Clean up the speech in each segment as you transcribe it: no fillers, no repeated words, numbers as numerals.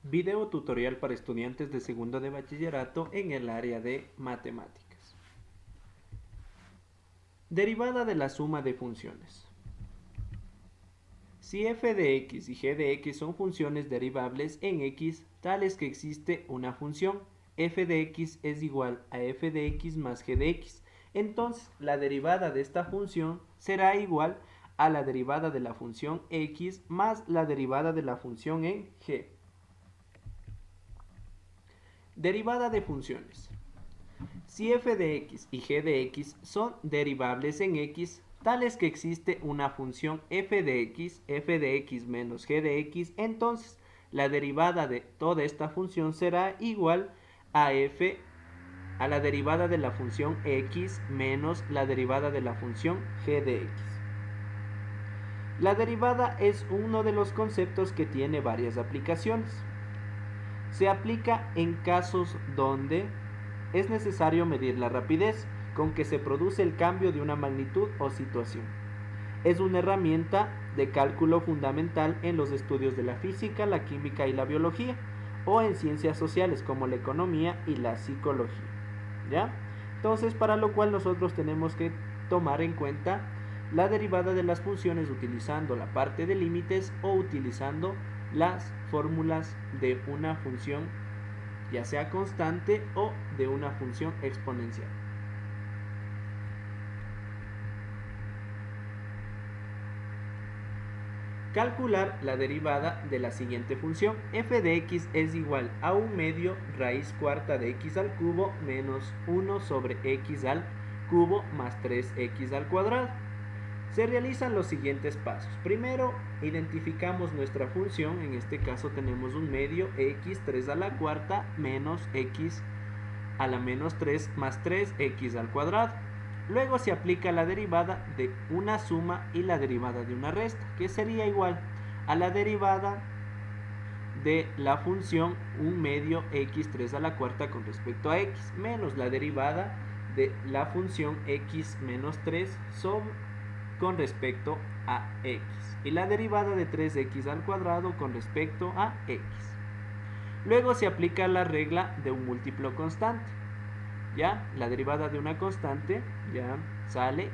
Video tutorial para estudiantes de segundo de bachillerato en el área de matemáticas. Derivada de la suma de funciones. Si f de x y g de x son funciones derivables en x, tales que existe una función f de x es igual a f de x más g de x, entonces la derivada de esta función será igual a la derivada de la función x más la derivada de la función en g. Derivada de funciones. Si f de x y g de x son derivables en x, tales que existe una función f de x menos g de x, entonces la derivada de toda esta función será igual a a la derivada de la función x menos la derivada de la función g de x. La derivada es uno de los conceptos que tiene varias aplicaciones. Se aplica en casos donde es necesario medir la rapidez con que se produce el cambio de una magnitud o situación. Es una herramienta de cálculo fundamental en los estudios de la física, la química y la biología, o en ciencias sociales como la economía y la psicología. ¿Ya? Entonces, para lo cual nosotros tenemos que tomar en cuenta la derivada de las funciones utilizando la parte de límites o utilizando las fórmulas de una función, ya sea constante o de una función exponencial. Calcular la derivada de la siguiente función. F de x es igual a 1 medio raíz cuarta de x al cubo menos 1 sobre x al cubo más 3x al cuadrado. Se realizan los siguientes pasos. Primero, identificamos nuestra función. En este caso tenemos un medio x 3 a la cuarta menos x a la menos 3 más 3x al cuadrado. Luego se aplica la derivada de una suma y la derivada de una resta, que sería igual a la derivada de la función 1 medio x 3 a la cuarta con respecto a x, menos la derivada de la función x menos 3 con respecto a x, y la derivada de 3x al cuadrado con respecto a x. Luego se aplica la regla de un múltiplo constante. Ya, la derivada de una constante ya sale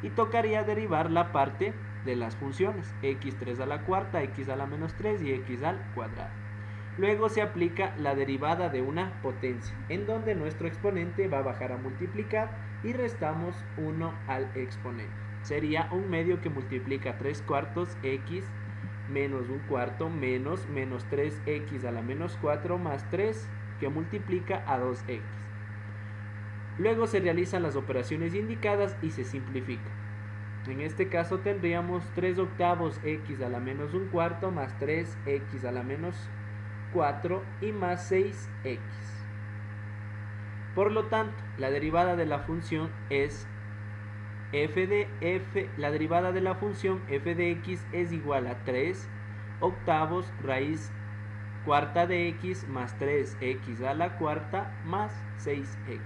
y tocaría derivar la parte de las funciones x3 a la cuarta, x a la menos 3 y x al cuadrado. Luego se aplica la derivada de una potencia, en donde nuestro exponente va a bajar a multiplicar y restamos 1 al exponente. Sería un medio que multiplica 3 cuartos x menos un cuarto menos 3x a la menos 4 más 3 que multiplica a 2x. Luego se realizan las operaciones indicadas y se simplifica. En este caso tendríamos 3 octavos x a la menos un cuarto más 3x a la menos 4 y más 6x. Por lo tanto, la derivada de la función es la derivada de la función f de x es igual a 3 octavos raíz cuarta de x más 3x a la cuarta más 6x.